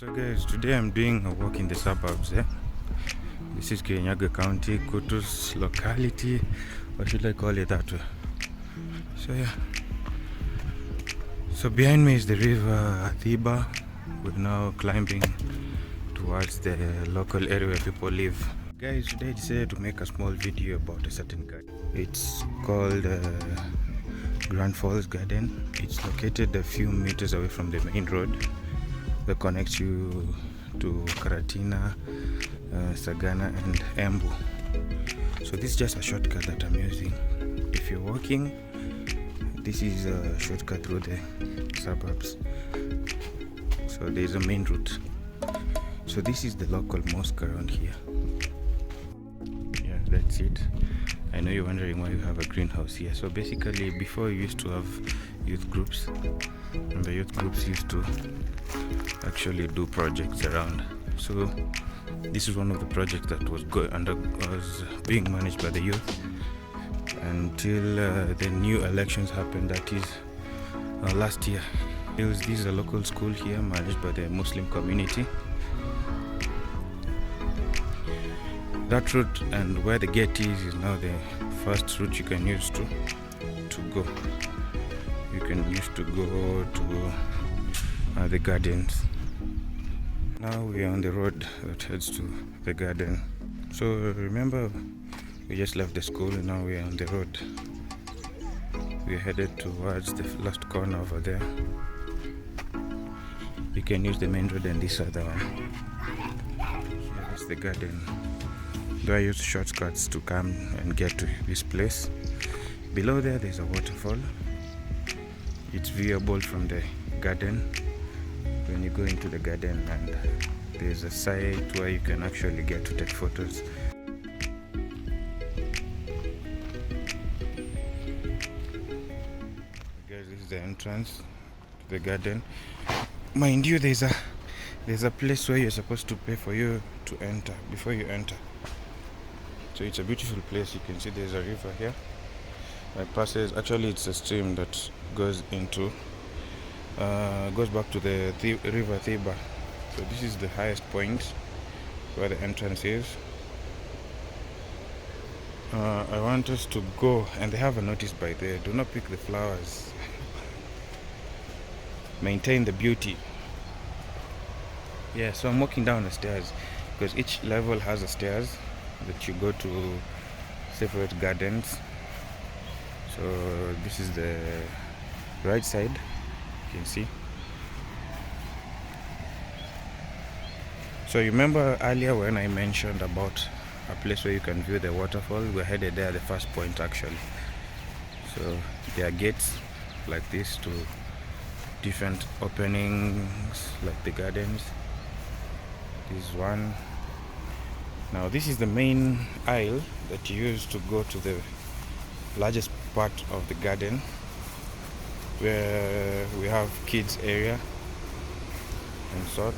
So guys, today I'm doing a walk in the suburbs. This is Kirinyaga County, Kutus locality, or should I call it that way? So yeah. So behind me is the river Thiba. We're now climbing towards the local area where people live. Guys, today I decided to make a small video about a certain garden. It's called Grandfalls Garden. It's located a few meters away from the main road that connects you to Karatina, Sagana and Embu. So this is just a shortcut that I'm using. If you're walking, this is a shortcut through the suburbs. So there's a main route. So this is the local mosque around here. Yeah, that's it. I know you're wondering why you have a greenhouse here. So basically, before you used to have youth groups, and the youth groups used to actually do projects around. So this is one of the projects that was being managed by the youth until the new elections happened. That is last year. This is a local school here managed by the Muslim community. That route and where the gate is now the first route you can use to go. You can use to go to the gardens. Now we are on the road that heads to the garden. So remember, we just left the school and now we are on the road. We are headed towards the last corner over there. You can use the main road and this other one. Here is the garden. Though I use shortcuts to come and get to this place. Below there's a waterfall. It's viewable from the garden when you go into the garden, and there's a site where you can actually get to take photos. Guys, this is the entrance to the garden. Mind you, there's a place where you're supposed to pay for you to enter before you enter. So it's a beautiful place. You can see there's a river here that passes. Actually, it's a stream that goes into goes back to the river Thiba. So this is the highest point where the entrance is. I want us to go, and they have a notice by there: do not pick the flowers, maintain the beauty. Yeah, so I'm walking down the stairs because each level has a stairs that you go to separate gardens. So this is the right side, you can see. So you remember earlier when I mentioned about a place where you can view the waterfall? We're headed there, the first point actually. So there are gates like this to different openings like the gardens. This is one. Now this is the main aisle that you use to go to the largest part of the garden, where we have kids area and sort.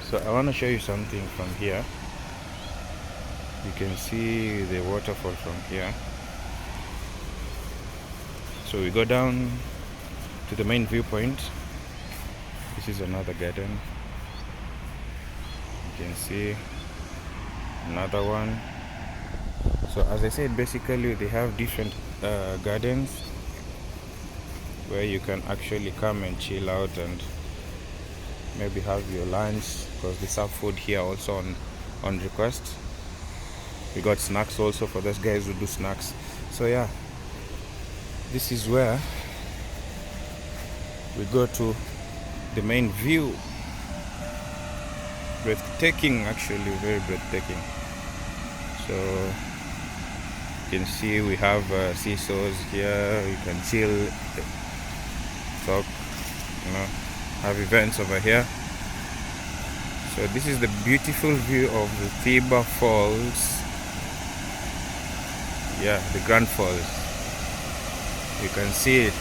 So I want to show you something from here. You can see the waterfall from here. So we go down to the main viewpoint. This is another garden. You can see another one. So as I said, basically they have different gardens where you can actually come and chill out and maybe have your lunch, because they serve food here also on request. We got snacks also for those guys who do snacks. So yeah, this is where we go to the main view. Breathtaking, actually, very breathtaking. So you can see we have seesaws here. You can chill, talk, have events over here. So this is the beautiful view of the Thiba Falls. Yeah, the Grand Falls. You can see it.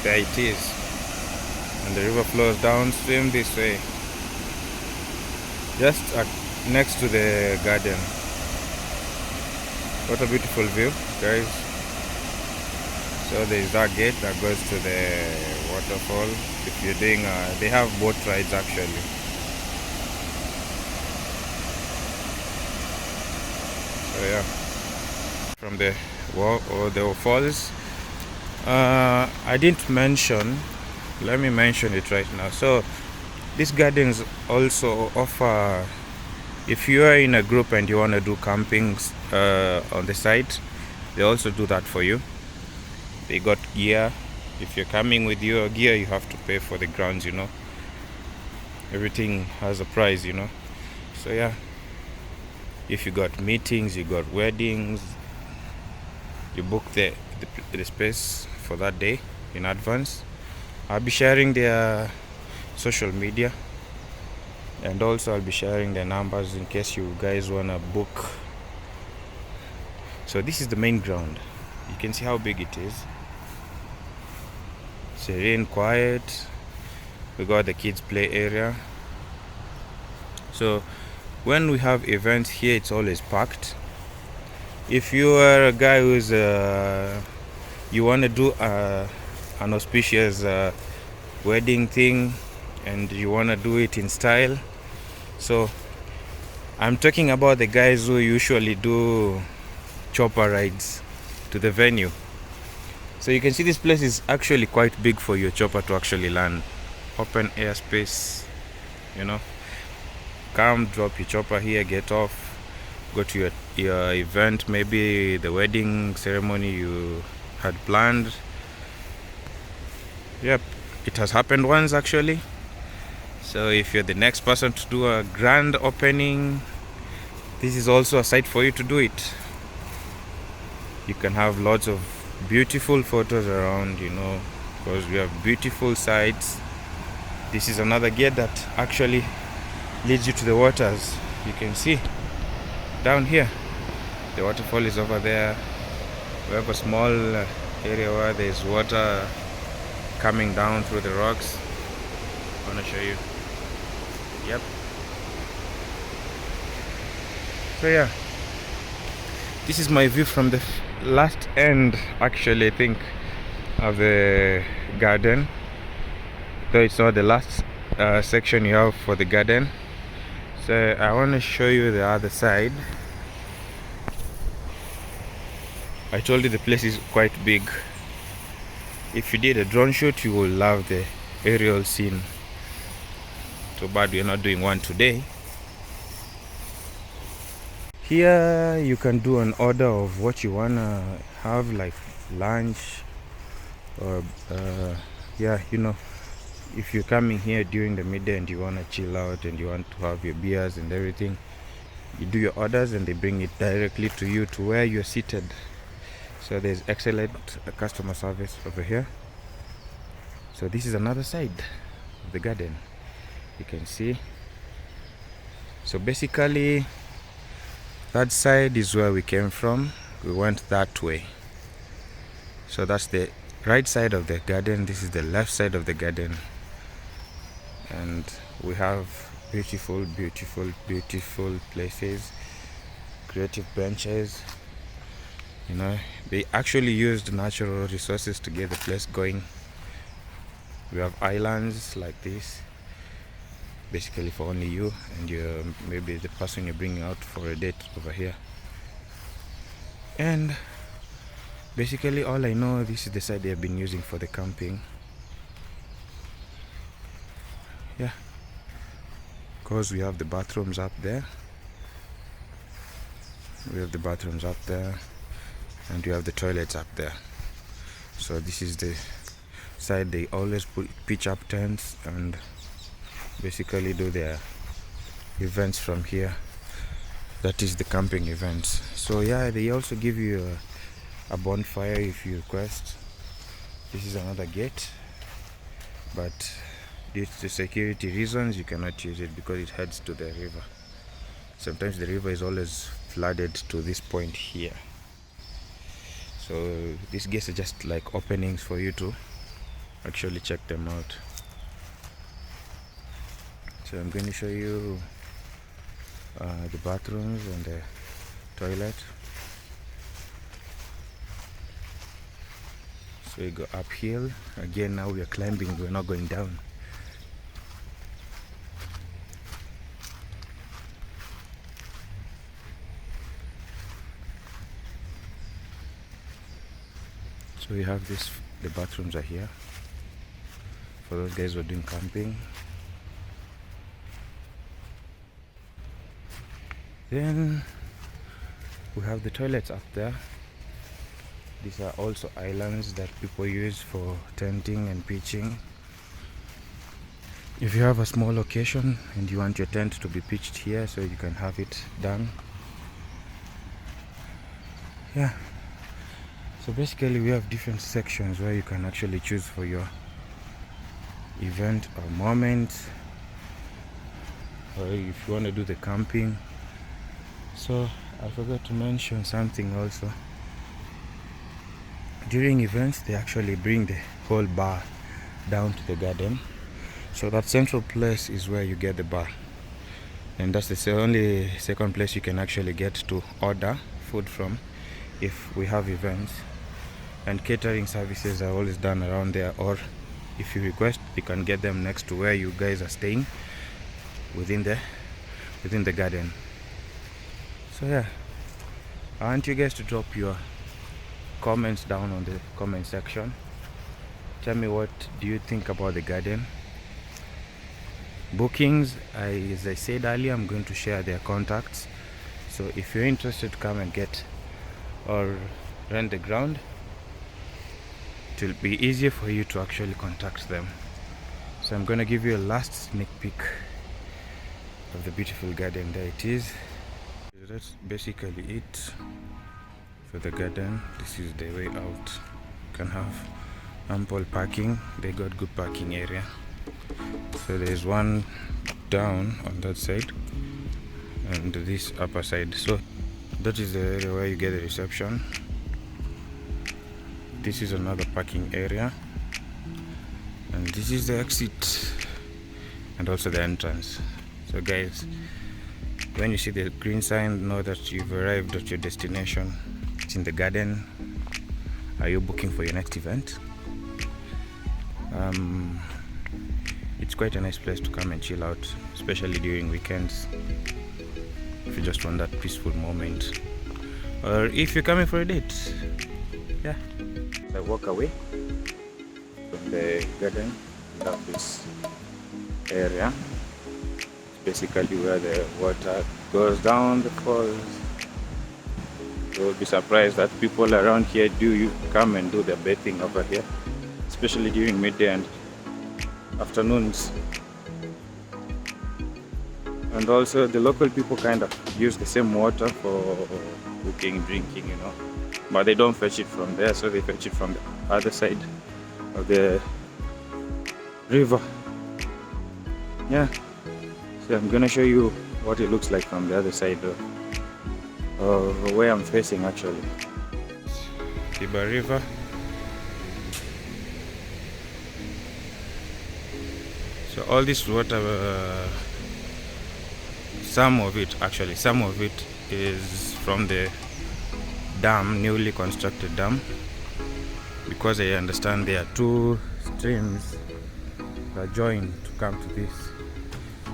There it is. And the river flows downstream this way, just next to the garden. What a beautiful view, guys. So there is that gate that goes to the waterfall. If you're doing, they have boat rides actually. So yeah, from the wall or the falls. I didn't mention. Let me mention it right now. So these gardens also offer, if you are in a group and you want to do camping on the site, they also do that for you. They got gear. If you're coming with your gear, you have to pay for the grounds, everything has a price, so yeah, if you got meetings, you got weddings, you book the space for that day in advance. I'll be sharing their social media, and also I'll be sharing their numbers in case you guys want to book. So this is the main ground. You can see how big it is. Serene, quiet. We got the kids play area. So when we have events here, it's always packed. If you are a guy who's you want to do an auspicious wedding thing and you want to do it in style, so I'm talking about the guys who usually do chopper rides to the venue. So you can see this place is actually quite big for your chopper to actually land. Open air space, come drop your chopper here, get off, go to your event, maybe the wedding ceremony you had planned. Yep, it has happened once actually. So if you're the next person to do a grand opening, this is also a site for you to do it. You can have lots of beautiful photos around, because we have beautiful sites. This is another gate that actually leads you to the waters. You can see down here the waterfall is over there. We have a small area where there's water coming down through the rocks. I want to show you. Yep. So yeah, this is my view from the last end, actually, I think, of the garden, though it's not the last section you have for the garden. So I want to show you the other side. I told you the place is quite big. If you did a drone shoot, you will love the aerial scene. Too bad we're not doing one today. Here you can do an order of what you wanna have, like lunch, or if you're coming here during the midday and you wanna chill out and you want to have your beers and everything, you do your orders and they bring it directly to you to where you're seated. So there's excellent customer service over here. So this is another side of the garden, you can see. So basically that side is where we came from. We went that way. So that's the right side of the garden. This is the left side of the garden. And we have beautiful, beautiful, beautiful places, creative benches. They actually used natural resources to get the place going. We have islands like this, basically for only you and maybe the person you're bringing out for a date over here. And basically all I know, this is the side they have been using for the camping. Yeah, because we have the bathrooms up there. We have the bathrooms up there, and we have the toilets up there. So this is the side they always pitch up tents and basically do their events from here. That is the camping events. So yeah, they also give you a bonfire if you request. This is another gate, but due to security reasons you cannot use it because it heads to the river. Sometimes the river is always flooded to this point here. So these gates are just like openings for you to actually check them out. So I'm going to show you the bathrooms and the toilet. So we go uphill again. Now we are climbing, we're not going down. So we have this, the bathrooms are here for those guys who are doing camping. Then we have the toilets up there. These are also islands that people use for tenting and pitching. If you have a small location and you want your tent to be pitched here, so you can have it done. Yeah. So basically we have different sections where you can actually choose for your event or moment, or if you want to do the camping. So I forgot to mention something also. During events they actually bring the whole bar down to the garden. So that central place is where you get the bar, and that's the only second place you can actually get to order food from if we have events. And catering services are always done around there, or if you request, you can get them next to where you guys are staying within the garden. So yeah, I want you guys to drop your comments down on the comment section. Tell me, what do you think about the garden? Bookings, as I said earlier, I'm going to share their contacts. So if you're interested to come and get or rent the ground, it will be easier for you to actually contact them. So I'm going to give you a last sneak peek of the beautiful garden. There it is. That's basically it for the garden. This is the way out. You can have ample parking. They got good parking area. So there's one down on that side and this upper side. So that is the area where you get the reception. This is another parking area, and this is the exit and also the entrance. So guys, when you see the green sign, know that you've arrived at your destination. It's in the garden. Are you booking for your next event? It's quite a nice place to come and chill out, especially during weekends, if you just want that peaceful moment, or if you're coming for a date. Yeah. I walk away from the garden. We have this area. It's basically where the water goes down the falls. You will be surprised that people around here do come and do their bathing over here, especially during midday and afternoons. And also the local people kind of use the same water for cooking, drinking, you know. But they don't fetch it from there, so they fetch it from the other side of the river. Yeah, so I'm gonna show you what it looks like from the other side of where I'm facing actually. Tiba River. So all this water, some of it is from the dam, newly constructed dam, because I understand there are two streams that join to come to this.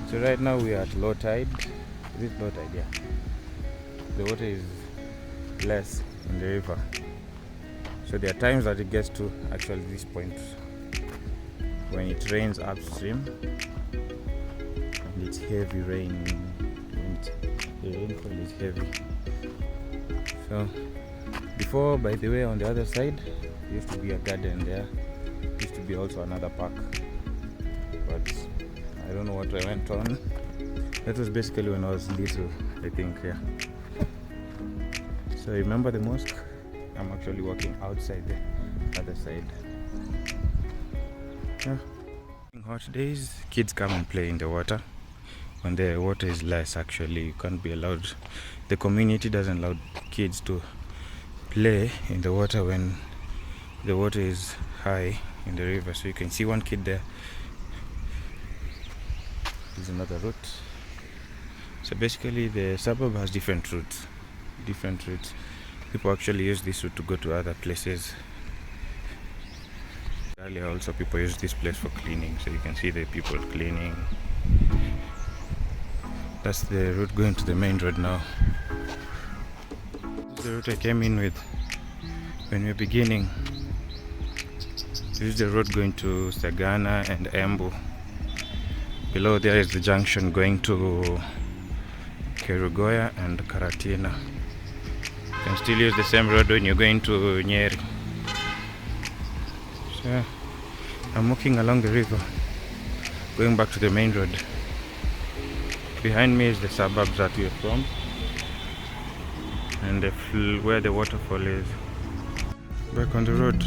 So right now we are at low tide. Is it low tide? Yeah. The water is less in the river. So there are times that it gets to actually this point when it rains upstream and it's heavy rain. The rainfall is heavy. So before, by the way, on the other side there used to be a garden there. There used to be also another park, but I don't know what I went on. That was basically when I was little, I think. Yeah. So remember the mosque? I'm actually walking outside the other side. Yeah. In hot days, kids come and play in the water. When the water is less, actually, you can't be allowed. The community doesn't allow kids to play in the water when the water is high in the river. So you can see one kid there. There's another route. So basically, the suburb has different routes. People actually use this route to go to other places. Earlier also people use this place for cleaning, so you can see the people cleaning. That's the route going to the main road now. This is the route I came in with when we were beginning. This is the road going to Sagana and Embu. Below there is the junction going to Kerugoya and Karatina. You can still use the same road when you're going to Nyeri. So I'm walking along the river, going back to the main road. Behind me is the suburbs that we're from, and where the waterfall is. Back on the road.